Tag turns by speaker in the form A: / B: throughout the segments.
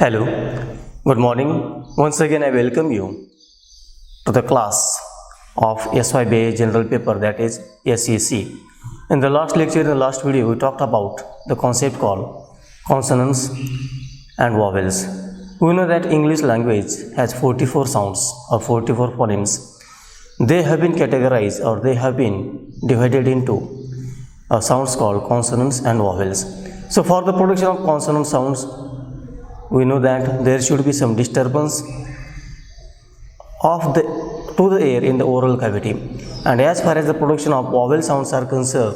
A: Hello, good morning. Once again, I welcome you to the class of SYBA general paper, that is SEC. In the last lecture, in the last video, we talked about the concept called consonants and vowels. We know that English language has 44 sounds or 44 phonemes. They have been categorized or they have been divided into sounds called consonants and vowels. So for the production of consonant sounds, we know that there should be some disturbance to the air in the oral cavity, and as far as the production of vowel sounds are concerned,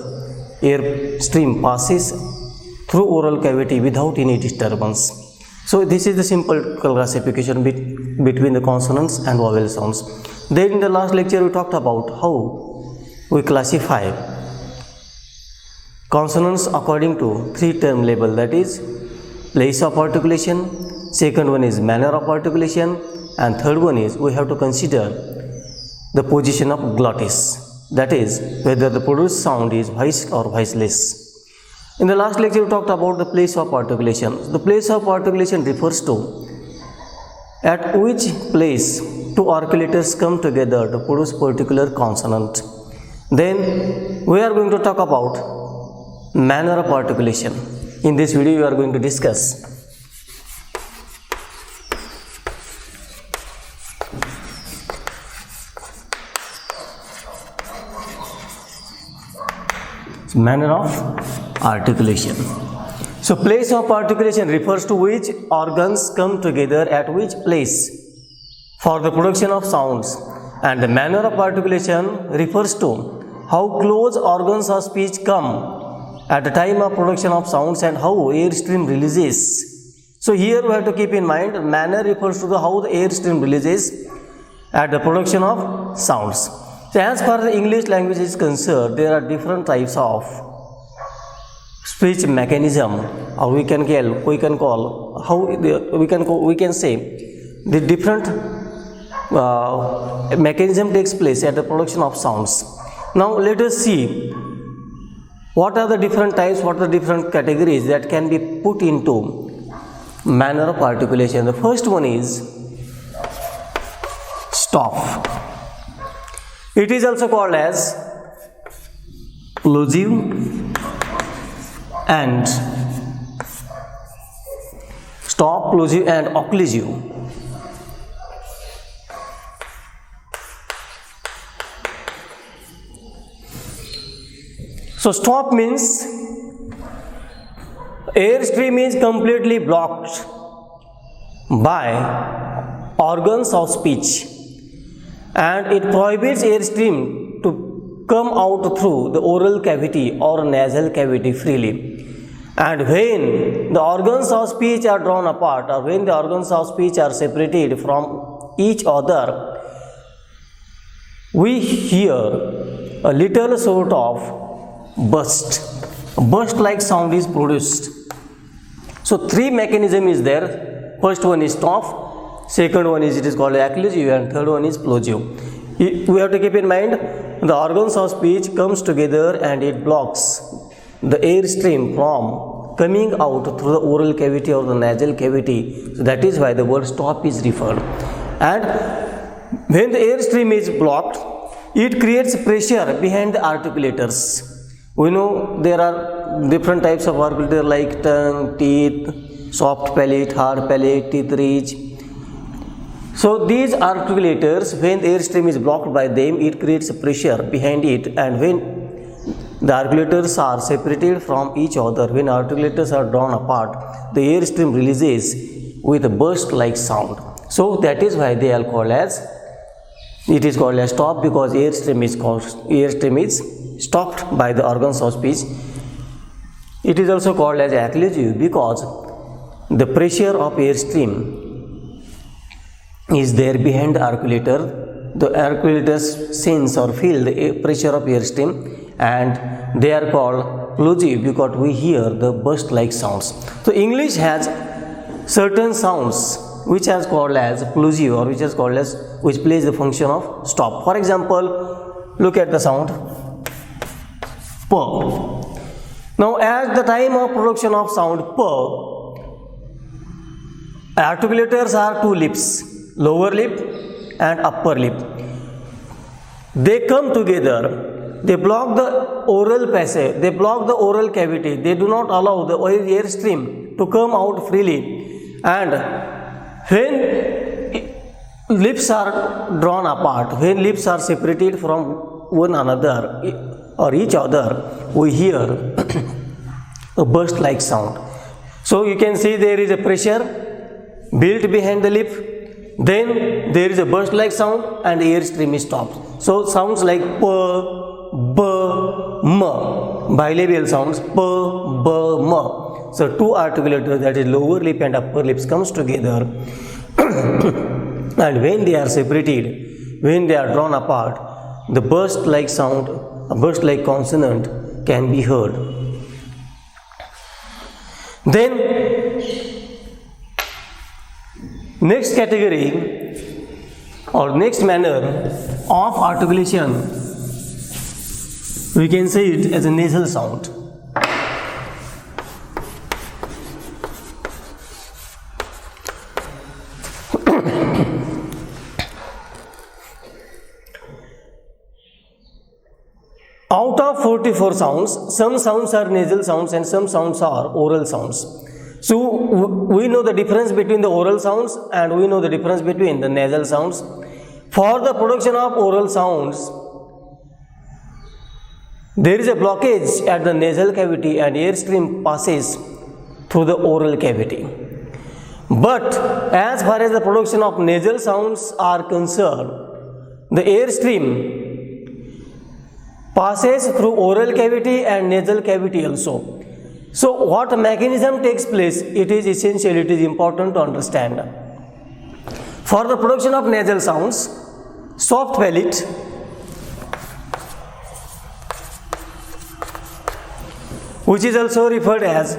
A: air stream passes through oral cavity without any disturbance. So this is the simple classification between the consonants and vowel sounds. Then in the last lecture we talked about how we classify consonants according to three term label, that is place of articulation, second one is manner of articulation, and third one is we have to consider the position of glottis, that is whether the produced sound is voiced or voiceless. In the last lecture we talked about the place of articulation. The place of articulation refers to at which place two articulators come together to produce particular consonant. Then we are going to talk about manner of articulation. In this video, we are going to discuss manner of articulation. So, place of articulation refers to which organs come together at which place for the production of sounds, and the manner of articulation refers to how close organs of speech come at the time of production of sounds and how air stream releases. So here we have to keep in mind manner refers to how the air stream releases at the production of sounds. So as far as the English language is concerned, there are different types of speech mechanism, or we can say the different mechanism takes place at the production of sounds. Now let us see what are the different types, what are the different categories that can be put into manner of articulation. The first one is stop. It is also called as plosive and stop, plosive and occlusive. So stop means air stream is completely blocked by organs of speech and it prohibits air stream to come out through the oral cavity or nasal cavity freely. And when the organs of speech are drawn apart, or when the organs of speech are separated from each other, we hear a little sort of burst like sound is produced. So three mechanism is there. First one is stop, second one is it is called occlusive, and third one is plosive. We have to keep in mind the organs of speech comes together and it blocks the air stream from coming out through the oral cavity or the nasal cavity. So that is why the word stop is referred. And when the air stream is blocked, it creates pressure behind the articulators. We know there are different types of articulator like tongue, teeth, soft palate, hard palate, teeth ridge. So these articulators, when the air stream is blocked by them, it creates pressure behind it, and when the articulators are separated from each other, when articulators are drawn apart, the air stream releases with a burst like sound. So that is why they are called as, it is called as stop, because air stream is stopped by the organs of speech. It is also called as occlusive because the pressure of air stream is there behind the articulator. The articulators sense or feel the pressure of air stream, and they are called plosive because we hear the burst like sounds. So English has certain sounds which is called as plosive, or which plays the function of stop. For example, look at the sound P. Now at the time of production of sound P, Articulators are two lips, lower lip and upper lip. They come together. They block the oral passage. They block the oral cavity. They do not allow the air stream to come out freely. And when lips are drawn apart, when lips are separated from one another or each other, we hear a burst like sound. So you can see there is a pressure built behind the lip, then there is a burst like sound and the air stream stops. So sounds like p, b, m, bilabial sounds p, b, m. So two articulators, that is lower lip and upper lips, comes together and when they are separated, when they are drawn apart, the burst like sound, a burst like consonant can be heard. Then next category or next manner of articulation, we can say it as a nasal sound. Out of 44 sounds, some sounds are nasal sounds and some sounds are oral sounds. So we know the difference between the oral sounds and we know the difference between the nasal sounds. For the production of oral sounds, there is a blockage at the nasal cavity and air stream passes through the oral cavity. But as far as the production of nasal sounds are concerned, the air stream passes through oral cavity and nasal cavity also. So what mechanism takes place, it is essential, it is important to understand. For the production of nasal sounds, soft palate, which is also referred as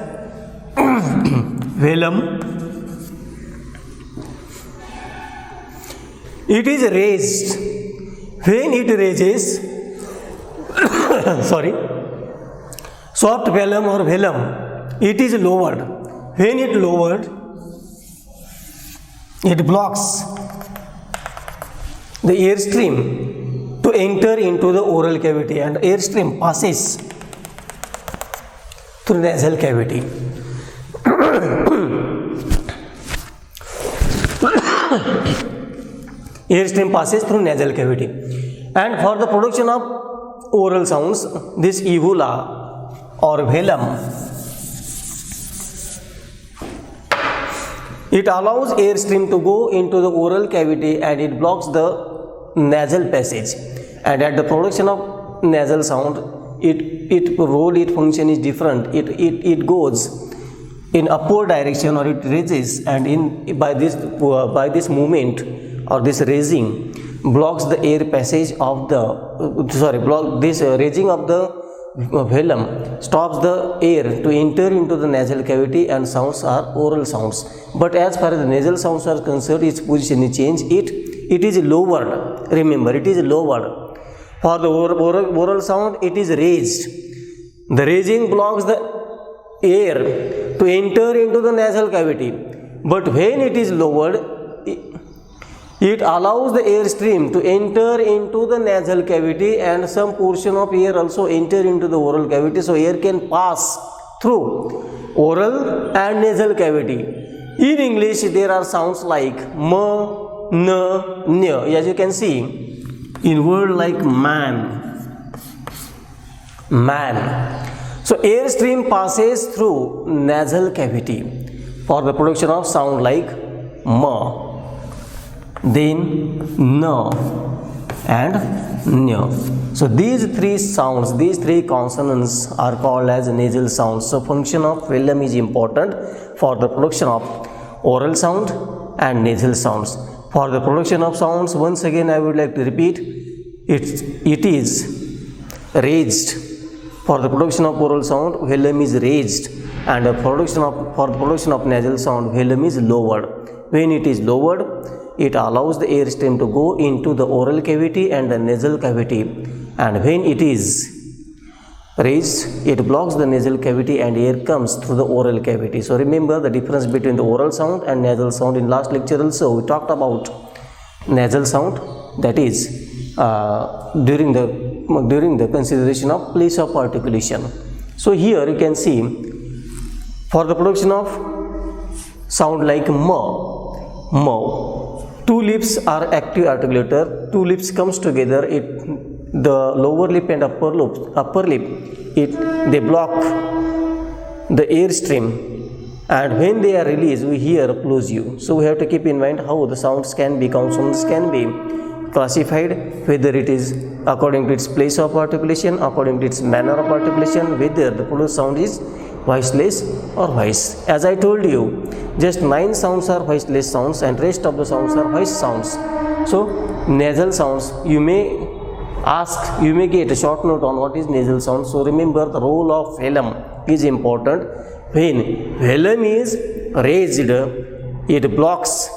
A: velum, it is raised. When it raises, soft velum or velum, it is lowered. When it lowered, it blocks the air stream to enter into the oral cavity and air stream passes through nasal cavity. Air stream passes through nasal cavity. And for the production of oral sounds, this uvula or velum, it allows air stream to go into the oral cavity and it blocks the nasal passage. And at the production of nasal sound, its role, its function is different. It goes in upward direction or it raises, and by this movement or this raising blocks the air passage of the this raising of the velum stops the air to enter into the nasal cavity and sounds are oral sounds. But as far as the nasal sounds are concerned, its position is changed. It is lowered. Remember, it is lowered. For the oral sound, it is raised. The raising blocks the air to enter into the nasal cavity. But when it is lowered, it allows the air stream to enter into the nasal cavity and some portion of air also enter into the oral cavity. So air can pass through oral and nasal cavity. In English, there are sounds like m, n, ny. As you can see, in word like man, man. So air stream passes through nasal cavity for the production of sound like m, then n and ny. So these three sounds, these three consonants are called as nasal sounds. So function of velum is important for the production of oral sound and nasal sounds. For the production of sounds, once again I would like to repeat, it is raised. For the production of oral sound, velum is raised, and for the production of nasal sound, velum is lowered. When it is lowered, it allows the air stream to go into the oral cavity and the nasal cavity, and when it is raised, it blocks the nasal cavity and air comes through the oral cavity. So remember the difference between the oral sound and nasal sound. In last lecture also we talked about nasal sound, that is during the consideration of place of articulation. So here you can see, for the production of sound like m, two lips are active articulator. Two lips comes together, the lower lip and upper lip, they block the air stream, and when they are released we hear plosive. So we have to keep in mind how the sounds can be, consonants can be classified, whether it is according to its place of articulation, according to its manner of articulation, whether the produced sound is voiceless or voice. As I told you, just 9 sounds are voiceless sounds and rest of the sounds are voice sounds. So nasal sounds, you may get a short note on what is nasal sound. So remember the role of phlegm is important. When phlegm is raised, it blocks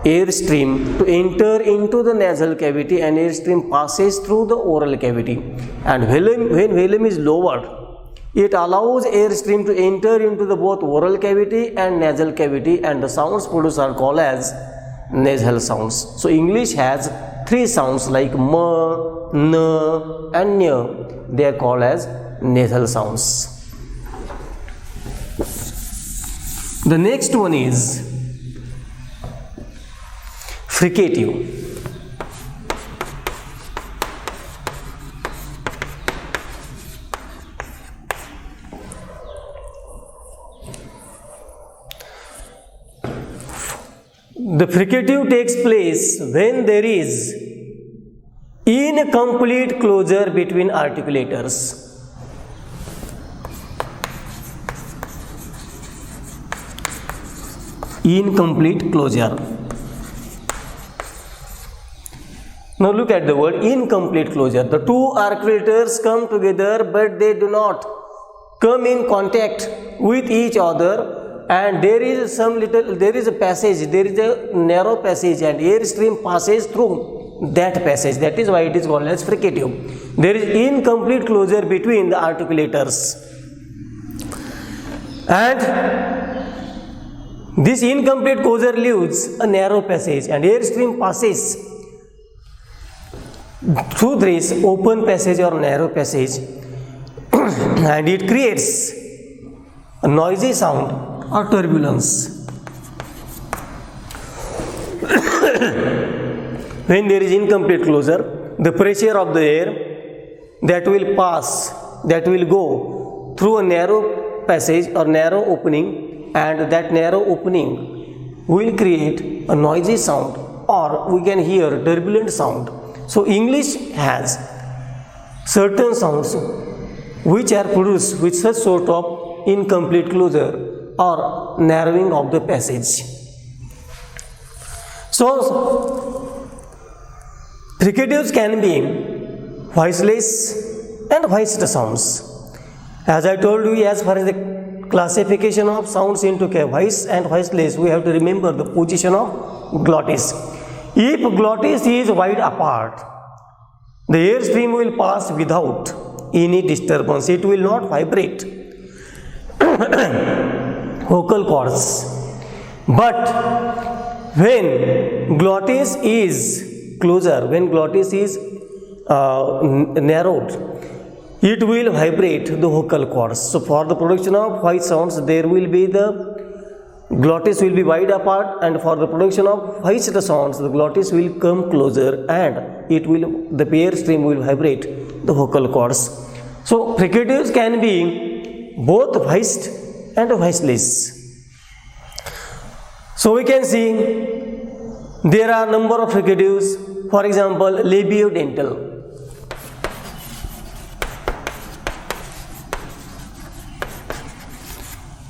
A: air stream to enter into the nasal cavity and air stream passes through the oral cavity. And when phlegm is lowered, it allows air stream to enter into the both oral cavity and nasal cavity, and the sounds produced are called as nasal sounds. So English has 3 sounds like m, n and ny. They are called as nasal sounds. The next one is fricative. The fricative takes place when there is incomplete closure between articulators. Incomplete closure. Now look at the word incomplete closure. The two articulators come together but they do not come in contact with each other, and there is a passage, there is a narrow passage and air stream passes through that passage. That is why it is called as fricative. There is incomplete closure between the articulators, and this incomplete closure leaves a narrow passage and air stream passes through this open passage or narrow passage and it creates a noisy sound or turbulence. When there is incomplete closure, the pressure of the air that will go through a narrow passage or narrow opening, and that narrow opening will create a noisy sound, or we can hear turbulent sound. So English has certain sounds which are produced with such sort of incomplete closure or narrowing of the passage. So fricatives can be voiceless and voiced sounds. As I told you, as far as the classification of sounds into voice and voiceless, we have to remember the position of glottis. If glottis is wide apart, the air stream will pass without any disturbance. It will not vibrate vocal cords. But when glottis is closer, when glottis is narrowed, it will vibrate the vocal cords. So for the production of voice sounds, there will be the glottis will be wide apart, and for the production of voiced sounds, the glottis will come closer and the air stream will vibrate the vocal cords. So fricatives can be both voiced and voiceless. So we can see there are number of fricatives. For example, labiodental.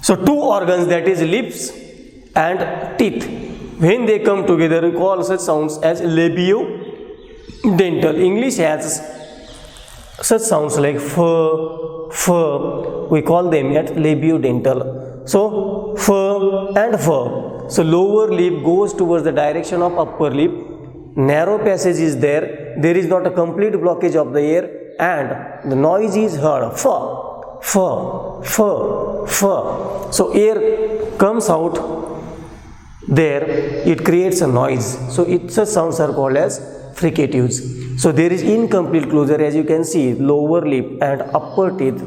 A: So two organs, that is lips and teeth, when they come together we call such sounds as labiodental. English has such sounds like f, we call them at labiodental. So f and f. So lower lip goes towards the direction of upper lip, narrow passage is there is not a complete blockage of the air, and the noise is heard, f, f, f, f. So air comes out there, it creates a noise. So such sounds are called as fricatives. So there is incomplete closure, as you can see, lower lip and upper teeth.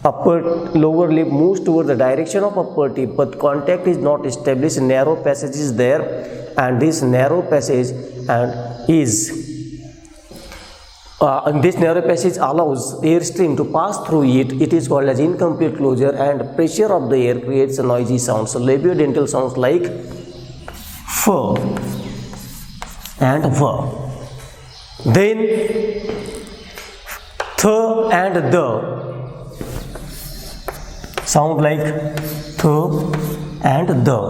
A: Lower lip moves towards the direction of upper teeth, but contact is not established. Narrow passage is there, and this narrow passage this narrow passage allows airstream to pass through it. It is called as incomplete closure, and pressure of the air creates a noisy sound. So labiodental sounds like f and v. Then th and the sound like th and the.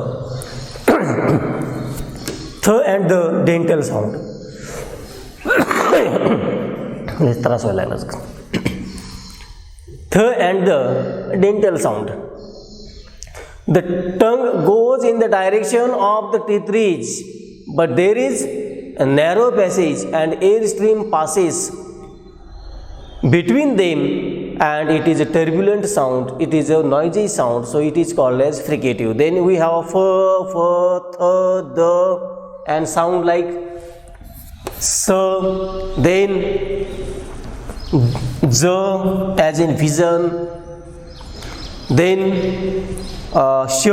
A: th and the dental sound. th and the dental sound. The tongue goes in the direction of the teeth ridge, but there is a narrow passage and airstream passes between them, and it is a turbulent sound. It is a noisy sound, so it is called as fricative. Then we have f, th, the, and sound like s, then z as in vision, then sh.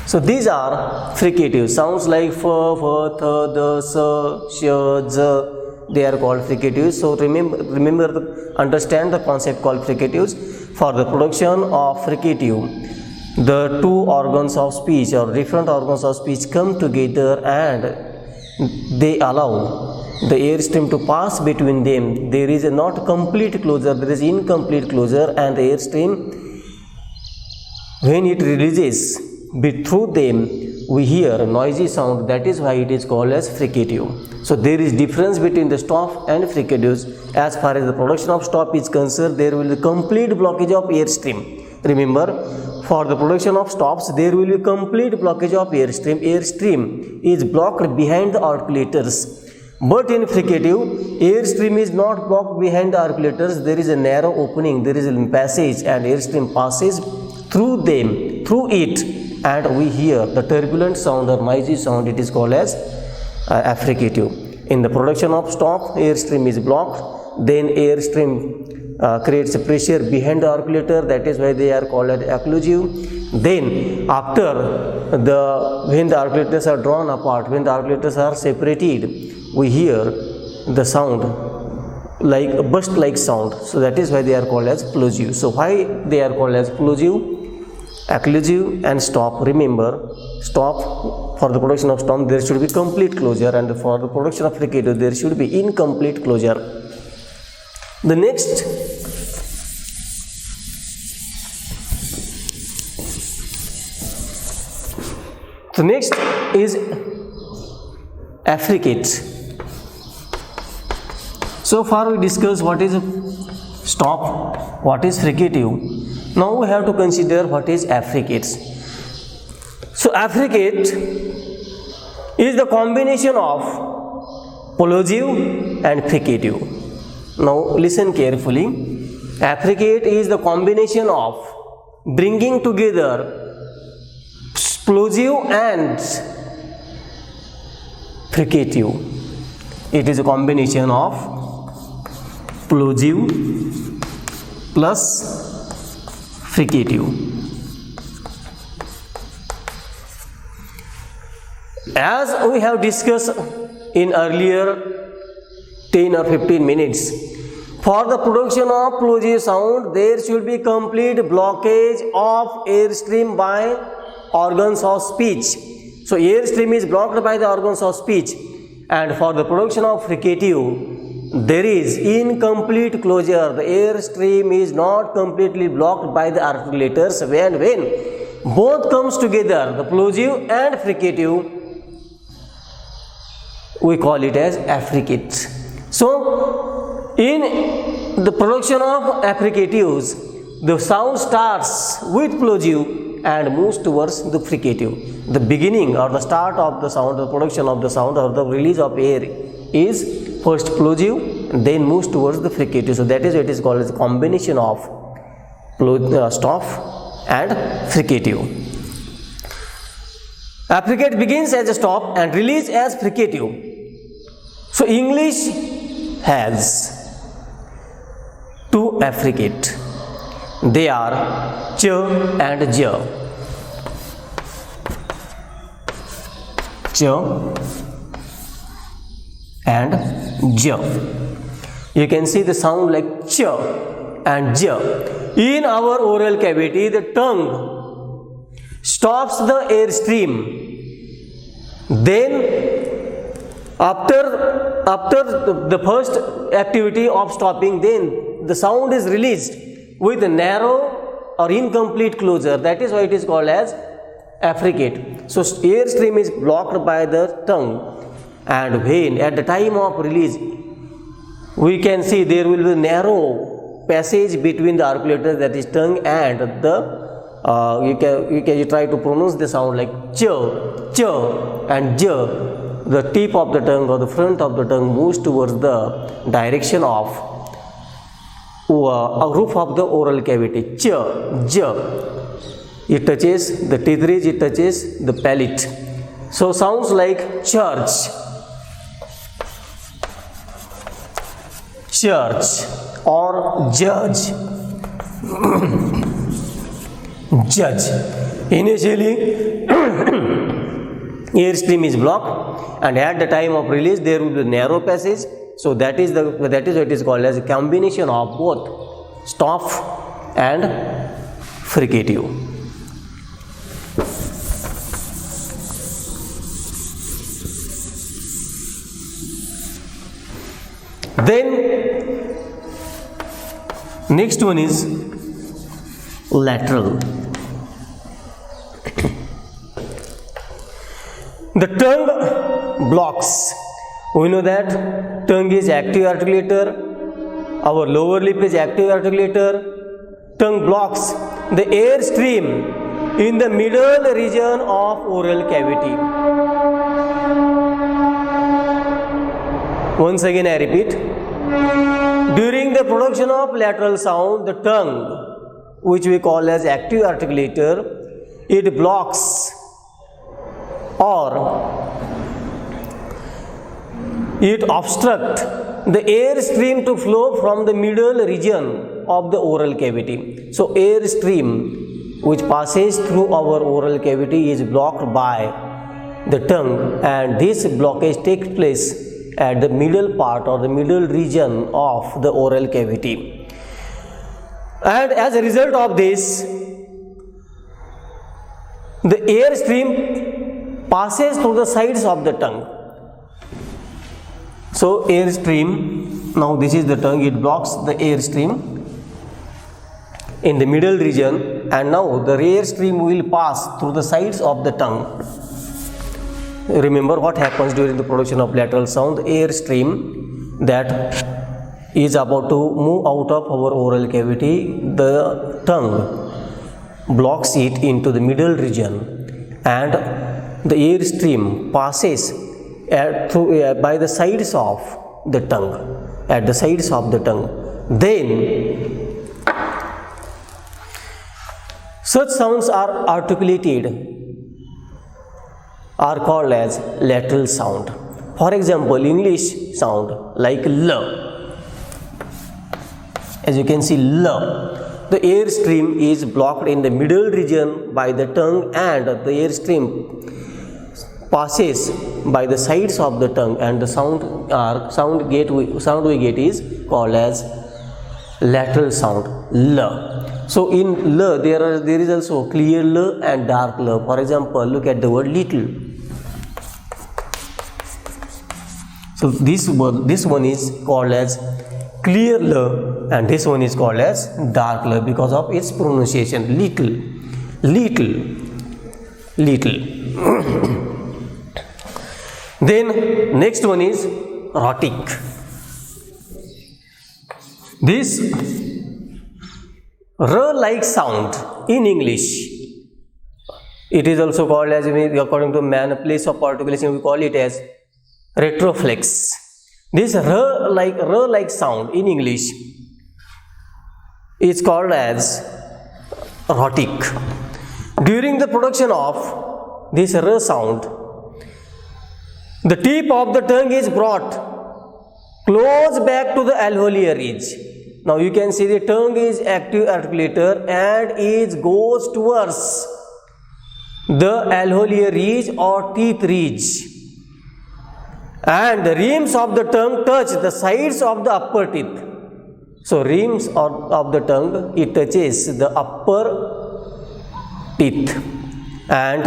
A: So these are fricative sounds like f, th, the, s, sh, z. They are called fricatives. So understand the concept called fricatives. For the production of fricative, the two organs of speech or different organs of speech come together and they allow the airstream to pass between them. There is a not complete closure, there is incomplete closure, and the airstream, when it releases through them, we hear a noisy sound. That is why it is called as fricative. So there is difference between the stop and fricatives. As far as the production of stop is concerned, there will be complete blockage of airstream. Remember, for the production of stops, there will be complete blockage of airstream. Airstream is blocked behind the articulators. But in fricative, airstream is not blocked behind the articulators. There is a narrow opening, there is a passage, and airstream passes through them, through it, and we hear the turbulent sound or noisy sound. It is called as affricative. In the production of stop, airstream is blocked, then airstream creates a pressure behind the articulator. That is why they are called as occlusive. Then after when the articulators are drawn apart, when the articulators are separated, we hear the sound like a burst like sound. So that is why they are called as plosive. So why they are called as plosive, occlusive, and stop? Remember, stop, for the production of stop there should be complete closure, and for the production of fricative there should be incomplete closure. The next is affricate. So far we discussed what is stop, what is fricative. Now we have to consider what is affricate. So affricate is the combination of plosive and fricative. Now listen carefully. Affricate is the combination of bringing together plosive and fricative. It is a combination of plosive plus fricative. As we have discussed in earlier 10 or 15 minutes, for the production of plosive sound, there should be complete blockage of airstream by organs of speech. So airstream is blocked by the organs of speech, and for the production of fricative, there is incomplete closure. The airstream is not completely blocked by the articulators. When both comes together, the plosive and fricative, we call it as affricate. So in the production of affricatives, the sound starts with plosive and moves towards the fricative. The beginning or the start of the sound, the production of the sound or the release of air is first plosive, then moves towards the fricative. So that is what is called as a combination of stop and fricative. Affricate begins as a stop and release as fricative. So English has two affricate. They are ch and j. Ch and j. You can see the sound like ch and j. In our oral cavity, the tongue stops the air stream. Then after the first activity of stopping, then the sound is released with a narrow or incomplete closure. That is why it is called as affricate. So air stream is blocked by the tongue, and when at the time of release we can see there will be narrow passage between the articulator, that is tongue, and the you try to pronounce the sound like ch, ch and j. The tip of the tongue or the front of the tongue moves towards the direction of roof of the oral cavity. Ch, j. It touches the teeth ridge, it touches the palate. So sounds like church, church, or judge. Judge. Initially air stream is blocked, and at the time of release there will be narrow passage. So that is what is called as a combination of both stop and fricative. Then next one is lateral. The tongue blocks. We know that tongue is active articulator, our lower lip is active articulator. Tongue blocks the air stream in the middle region of oral cavity. Once again I repeat, during the production of lateral sound, the tongue, which we call as active articulator, it blocks or it obstructs the air stream to flow from the middle region of the oral cavity. So air stream which passes through our oral cavity is blocked by the tongue, and this blockage takes place at the middle part or the middle region of the oral cavity. And as a result of this, the air stream passes through the sides of the tongue. So air stream, now this is the tongue, it blocks the air stream in the middle region, and now the air stream will pass through the sides of the tongue. Remember what happens during the production of lateral sound. The air stream that is about to move out of our oral cavity, the tongue blocks it into the middle region, and the air stream passes by the sides of the tongue, at the sides of the tongue. Then such sounds are articulated, are called as lateral sound. For example, English sound like L. As you can see, L. The air stream is blocked in the middle region by the tongue, and the air stream passes by the sides of the tongue, and the sound we get is called as lateral sound, L. So in L there is also clear L and dark L. For example, look at the word little. So this one is called as clear L, and this one is called as dark L because of its pronunciation, little, little, little. Then next one is rhotic. This R-like sound in English, it is also called as, according to Mann place of articulation, we call it as retroflex. This r like sound in English is called as rhotic. During the production of this r sound, the tip of the tongue is brought close back to the alveolar ridge. Now you can see the tongue is active articulator and it goes towards the alveolar ridge or teeth ridge, and the rims of the tongue touch the sides of the upper teeth. So rims of the tongue, it touches the upper teeth, and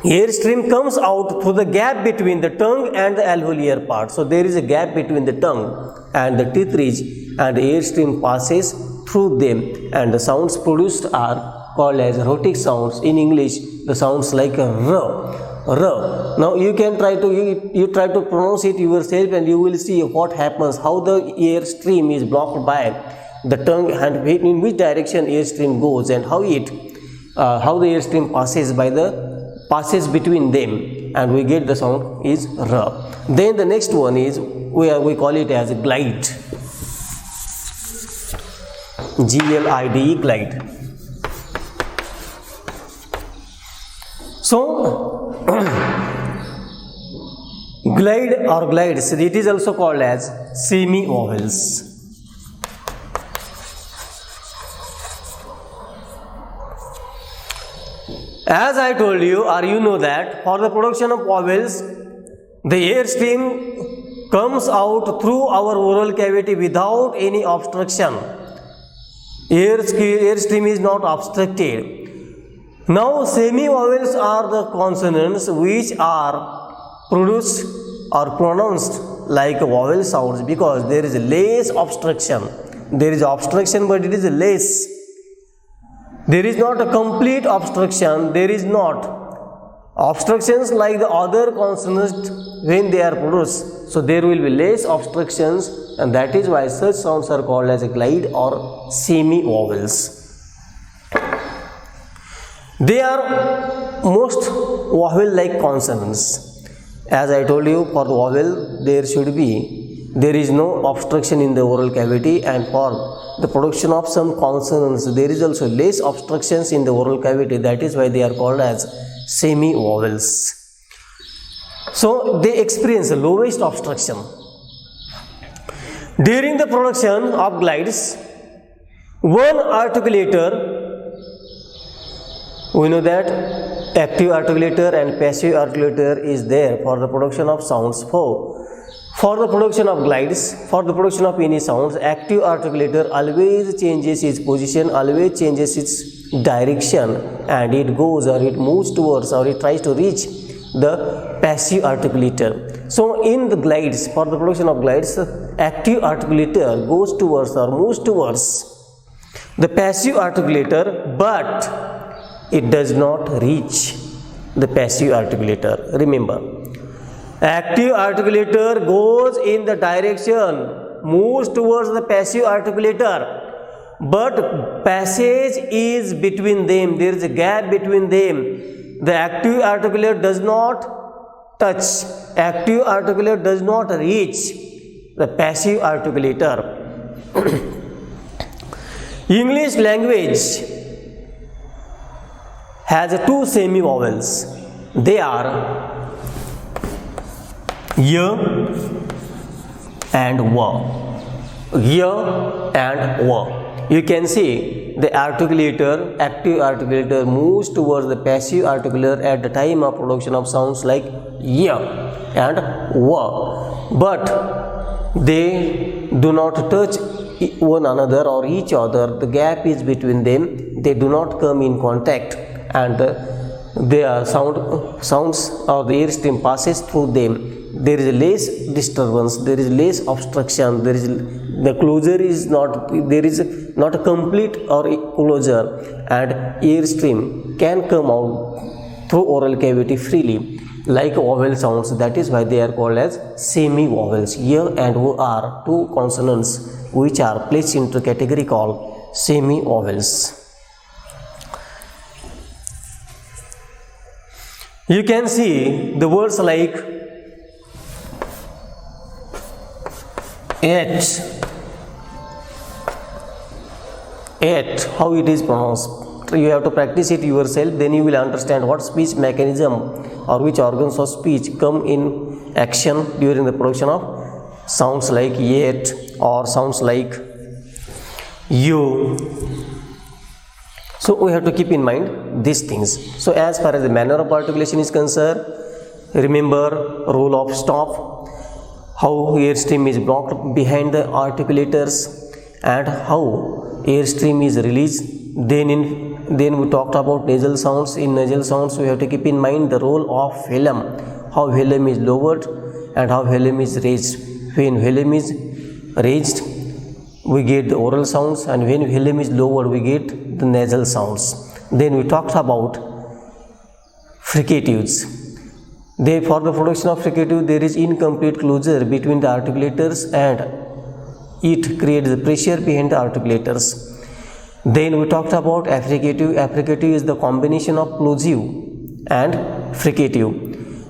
A: air stream comes out through the gap between the tongue and the alveolar part. So there is a gap between the tongue and the teeth ridge, and the air stream passes through them, and the sounds produced are called as rhotic sounds. In English, the sounds like a r. Now you can try to you try to pronounce it yourself, and you will see what happens, how the air stream is blocked by the tongue, and in which direction air stream goes, and how the air stream passes between them, and we get the sound is r. Then the next one is we call it as glide. Glide, glide. So glide or glides, it is also called as semi-vowels. As I told you, or you know that for the production of vowels, the air stream comes out through our oral cavity without any obstruction. Air stream is not obstructed. Now semi-vowels are the consonants which are produced or pronounced like vowel sounds, because there is less obstruction. There is obstruction, but it is less. There is not a complete obstruction. There is not obstructions like the other consonants when they are produced. So there will be less obstructions, and that is why such sounds are called as a glide or semi-vowels. They are most vowel-like consonants. As I told you, for the vowel there is no obstruction in the oral cavity, and for the production of some consonants there is also less obstructions in the oral cavity. That is why they are called as semi-vowels. So they experience the lowest obstruction. During the production of glides, one articulator, we know that active articulator and passive articulator is there for the production of sounds. For the production of glides, for the production of any sounds, active articulator always changes its position, always changes its direction, and it goes or it moves towards or it tries to reach the passive articulator. So in the glides, for the production of glides, active articulator goes towards or moves towards the passive articulator, but it does not reach the passive articulator. Remember, active articulator goes in the direction, moves towards the passive articulator, but passage is between them. There is a gap between them. The active articulator does not touch, active articulator does not reach the passive articulator. English language has two semi-vowels. They are y and w. Y and w. You can see the articulator, active articulator, moves towards the passive articulator at the time of production of sounds like y and w, but they do not touch one another or each other. The gap is between them. They do not come in contact, and their sounds or the air stream passes through them. There is less disturbance, there is less obstruction, the closure is not, there is not a complete or a closure, and air stream can come out through oral cavity freely like vowel sounds. That is why they are called as semi-vowels. Y and O are two consonants which are placed into a category called semi-vowels. You can see the words like H, how it is pronounced. You have to practice it yourself, then you will understand what speech mechanism or which organs of speech come in action during the production of sounds like yet or sounds like you. So we have to keep in mind these things. So as far as the manner of articulation is concerned, remember rule of stop, how airstream is blocked behind the articulators and how airstream is released. Then we talked about nasal sounds. In nasal sounds we have to keep in mind the role of phlegm, how phlegm is lowered and how phlegm is raised. When phlegm is raised we get the oral sounds, and when phlegm is lowered we get the nasal sounds. Then we talked about fricatives. For the production of fricative there is incomplete closure between the articulators and it creates the pressure behind the articulators. Then we talked about affricative. Affricative is the combination of plosive and fricative.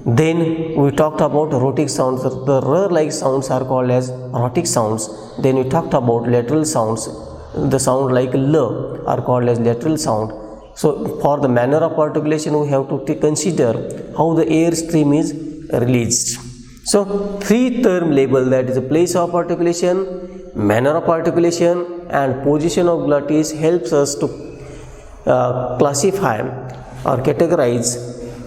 A: Then we talked about rhotic sounds. The r-like sounds are called as rhotic sounds. Then we talked about lateral sounds. The sound like l are called as lateral sound. So for the manner of articulation we have to consider how the air stream is released. So three term label, that is a place of articulation, manner of articulation and position of glottis, helps us to classify or categorize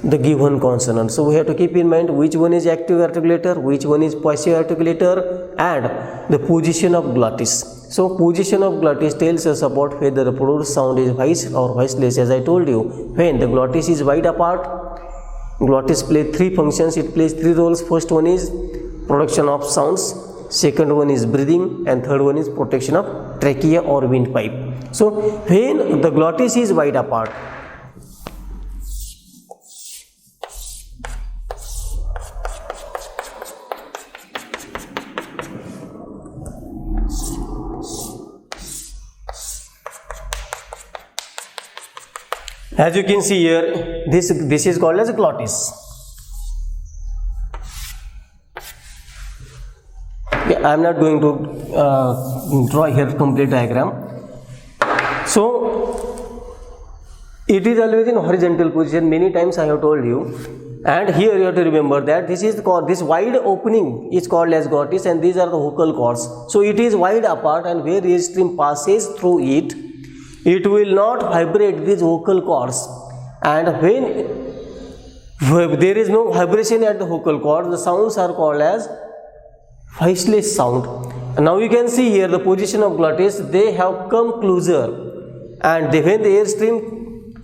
A: the given consonant. So we have to keep in mind which one is active articulator, which one is passive articulator, and the position of glottis. So position of glottis tells us about whether the produced sound is voice or voiceless. As I told you, when the glottis is wide apart, glottis plays three functions. It plays three roles. First one is production of sounds, second one is breathing, and third one is protection of trachea or windpipe. So when the glottis is wide apart, as you can see here, this is called as glottis. I am not going to draw here complete diagram. So it is always in horizontal position. Many times I have told you, and here you have to remember that this is called, this wide opening is called as glottis, and these are the vocal cords. So it is wide apart, and where air stream passes through it, it will not vibrate these vocal cords, and when there is no vibration at the vocal cord, the sounds are called as voiceless sound. And now you can see here the position of glottis, they have come closer, and when the air stream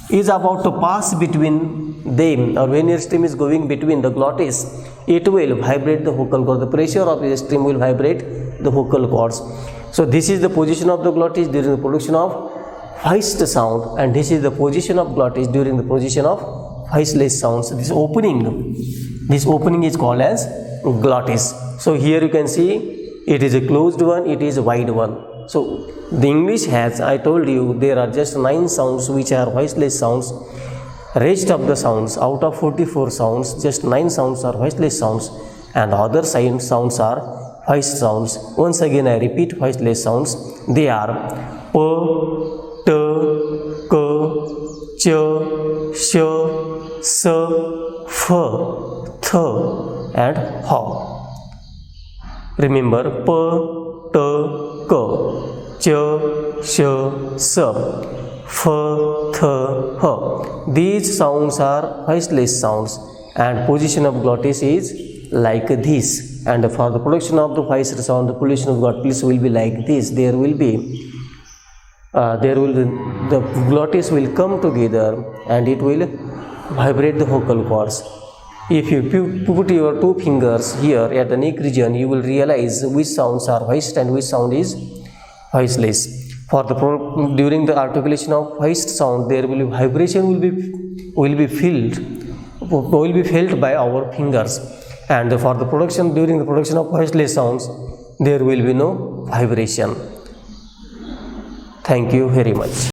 A: is about to pass between them, or when air stream is going between the glottis, it will vibrate the vocal cord. The pressure of the air stream will vibrate the vocal cords. So this is the position of the glottis during the production of voiced sound, and this is the position of glottis during the position of voiceless sounds. This opening is called as glottis. So here you can see it is a closed one, it is a wide one. So the English has, I told you, there are just 9 sounds which are voiceless sounds. Rest of the sounds, out of 44 sounds, just 9 sounds are voiceless sounds, and other sounds are voiced sounds. Once again I repeat voiceless sounds. They are p, t, k, ch, sh, s, f, th and h. Remember p, t, k, ch, sh, s, f, th, h. These sounds are voiceless sounds, and position of glottis is like this. And for the production of the voiced sound, the position of glottis will be like this. The glottis will come together and it will vibrate the vocal cords. If you put your 2 fingers here at the neck region, you will realize which sounds are voiced and which sound is voiceless. During the articulation of voiced sound, there will be vibration will be felt by our fingers. And for the production, during the production of voiceless sounds, there will be no vibration. Thank you very much.